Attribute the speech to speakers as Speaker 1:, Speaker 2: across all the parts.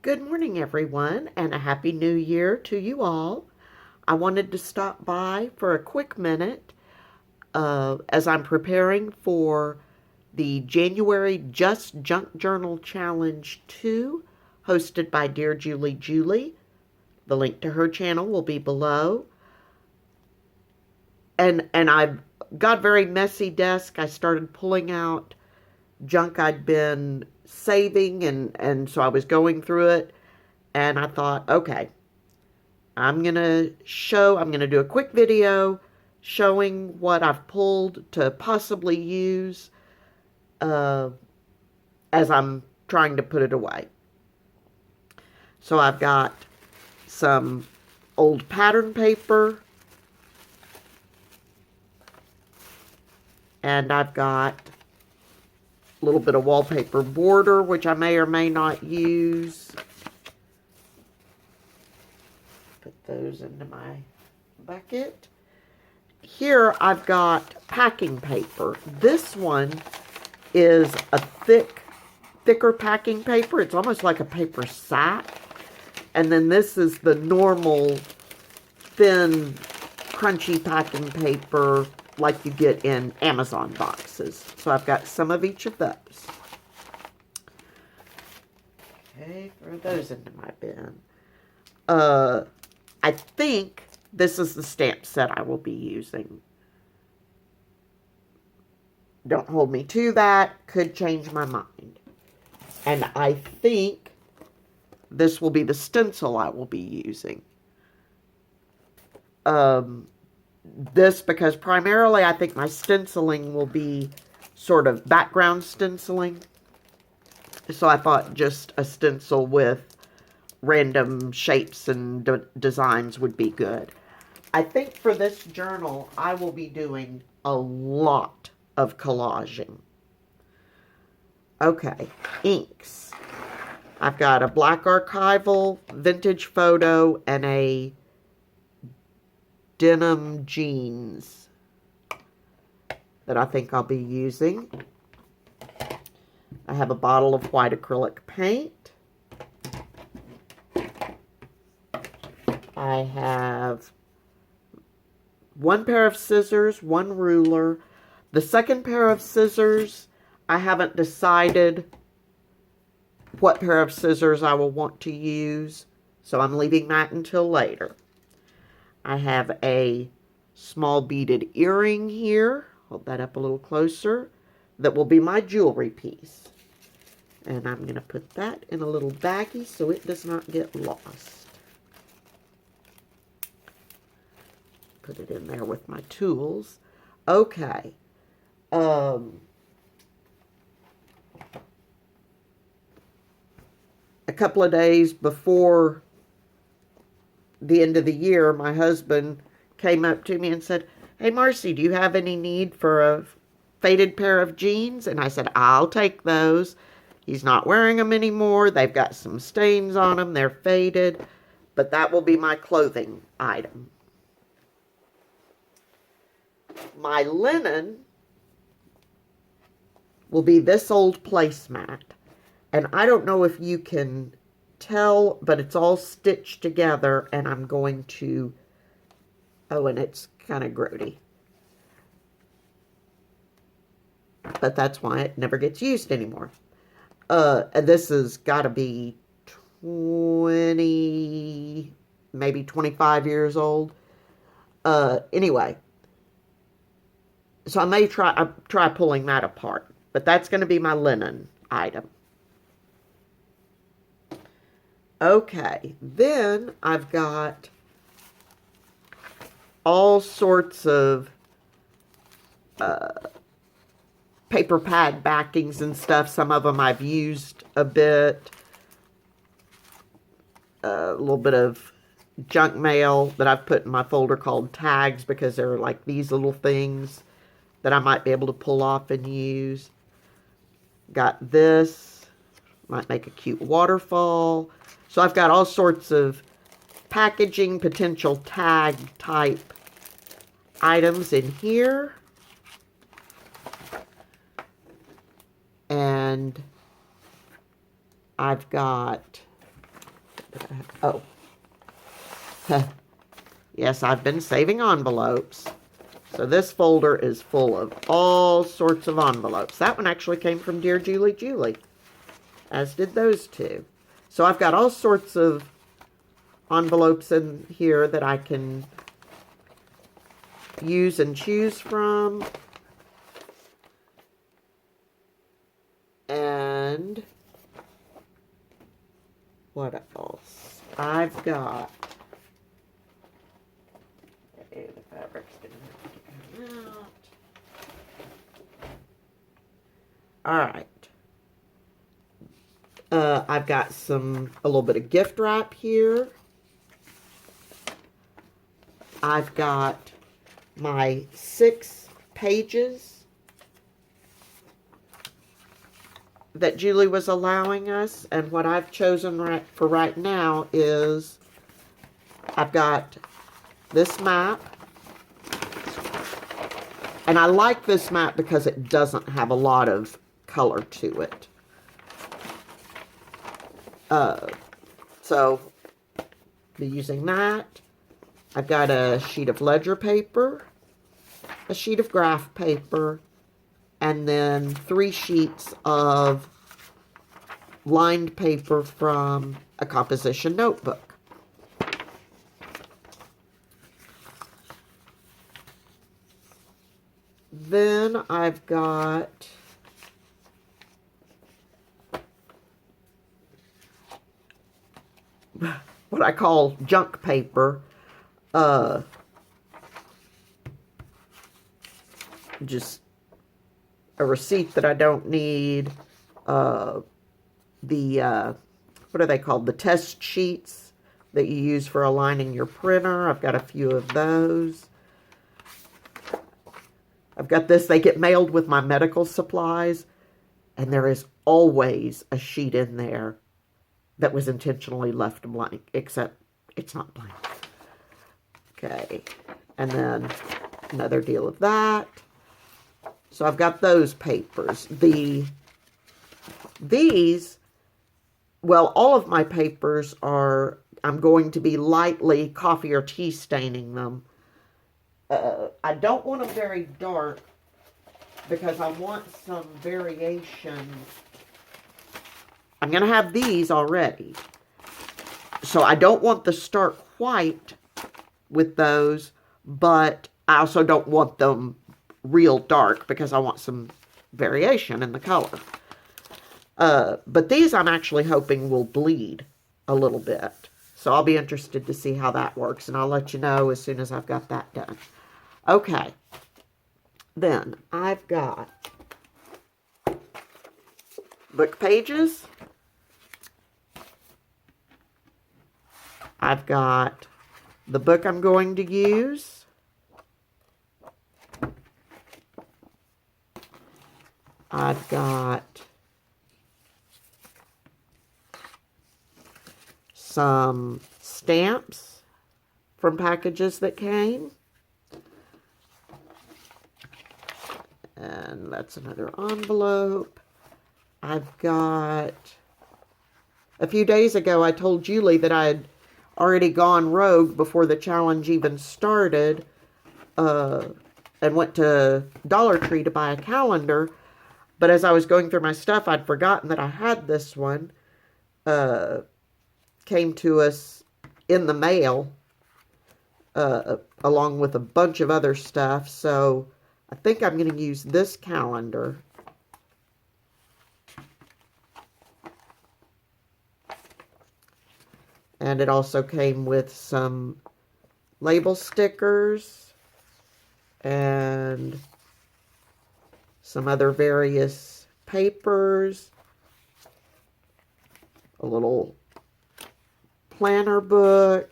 Speaker 1: Good morning, everyone, and a Happy New Year to you all. I wanted to stop by for a quick minute as I'm preparing for the January Just Junk Journal Challenge 2, hosted by Dear Julie Julie. The link to her channel will be below. And I've got a very messy desk. I started pulling out junk I'd been saving, and so I was going through it, and I thought, okay, I'm going to do a quick video showing what I've pulled to possibly use as I'm trying to put it away. So I've got some old pattern paper, and I've got a little bit of wallpaper border, which I may or may not use. Put those into my bucket. Here I've got packing paper. This one is a thicker packing paper. It's almost like a paper sack. And then this is the normal thin, crunchy packing paper like you get in Amazon boxes. So I've got some of each of those. Okay, throw those into my bin. I think this is the stamp set I will be using. Don't hold me to that. Could change my mind. And I think this will be the stencil I will be using. This because primarily I think my stenciling will be sort of background stenciling. So I thought just a stencil with random shapes and designs would be good. I think for this journal I will be doing a lot of collaging. Okay, inks. I've got a black archival, vintage photo, and a denim jeans that I think I'll be using. I have a bottle of white acrylic paint. I have one pair of scissors, one ruler. The second pair of scissors, I haven't decided what pair of scissors I will want to use, so I'm leaving that until later. I have a small beaded earring here. Hold that up a little closer. That will be my jewelry piece. And I'm going to put that in a little baggie so it does not get lost. Put it in there with my tools. Okay. A couple of days before the end of the year, my husband came up to me and said, "Hey, Marcy, do you have any need for a faded pair of jeans?" And I said, "I'll take those." He's not wearing them anymore. They've got some stains on them. They're faded. But that will be my clothing item. My linen will be this old placemat. And I don't know if you can tell, but it's all stitched together, and I'm going to, oh, and it's kind of grody. But that's why it never gets used anymore. And this has got to be 20, maybe 25 years old. Anyway, so I may try pulling that apart, but that's going to be my linen item. Okay, then I've got all sorts of paper pad backings and stuff. Some of them I've used a bit. A little bit of junk mail that I've put in my folder called tags because they're like these little things that I might be able to pull off and use. Got this. Might make a cute waterfall. So I've got all sorts of packaging, potential tag type items in here. And I've got Oh. Yes, I've been saving envelopes. So this folder is full of all sorts of envelopes. That one actually came from Dear Julie Julie, as did those two. So I've got all sorts of envelopes in here that I can use and choose from. And what else? I've got... Okay, the fabric's gonna have to come out. Alright. I've got a little bit of gift wrap here. I've got my 6 pages that Julie was allowing us, and what I've chosen for right now is I've got this map, and I like this map because it doesn't have a lot of color to it. So be using that. I've got a sheet of ledger paper, a sheet of graph paper, and then 3 sheets of lined paper from a composition notebook. Then I've got what I call junk paper. Just a receipt that I don't need. What are they called? The test sheets that you use for aligning your printer. I've got a few of those. I've got this. They get mailed with my medical supplies, and there is always a sheet in there that was intentionally left blank, except it's not blank. Okay, and then another deal of that. So I've got those papers. These, well, all of my papers are, I'm going to be lightly coffee or tea staining them. I don't want them very dark because I want some variation. I'm going to have these already. So I don't want the stark white with those, but I also don't want them real dark because I want some variation in the color. But these I'm actually hoping will bleed a little bit. So I'll be interested to see how that works, and I'll let you know as soon as I've got that done. Okay. Then I've got book pages. I've got the book I'm going to use. I've got some stamps from packages that came. And that's another envelope. I've got... A few days ago, I told Julie that I had already gone rogue before the challenge even started, and went to Dollar Tree to buy a calendar. But as I was going through my stuff, I'd forgotten that I had this one. Came to us in the mail, along with a bunch of other stuff. So I think I'm going to use this calendar. And it also came with some label stickers and some other various papers, a little planner book,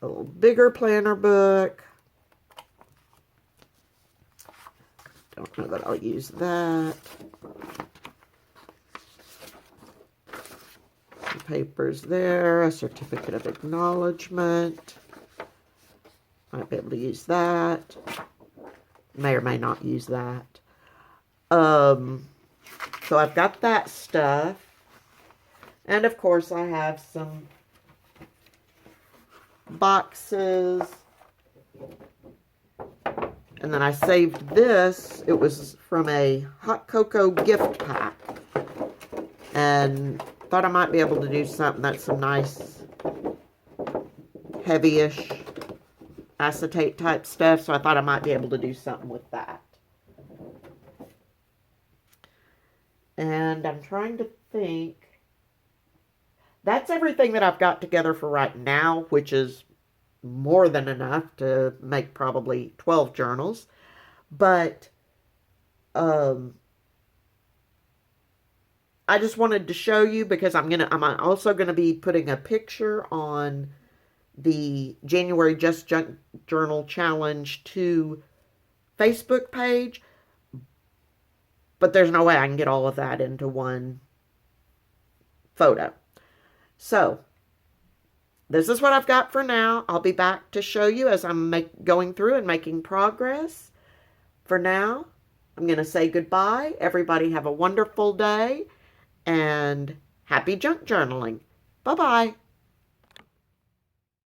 Speaker 1: a little bigger planner book. Don't know that I'll use that. Some papers there, a certificate of acknowledgement. Might be able to use that. May or may not use that. So I've got that stuff. And of course I have some boxes. And then I saved this. It was from a hot cocoa gift pack. And thought I might be able to do something that's some nice heavy-ish acetate type stuff. So I thought I might be able to do something with that. And I'm trying to think. That's everything that I've got together for right now, which is more than enough to make probably 12 journals. But I just wanted to show you because I'm also gonna be putting a picture on the January Just Junk Journal Challenge 2 Facebook page. But there's no way I can get all of that into one photo. So, this is what I've got for now. I'll be back to show you as I'm going through and making progress. For now, I'm going to say goodbye. Everybody have a wonderful day and happy junk journaling. Bye-bye.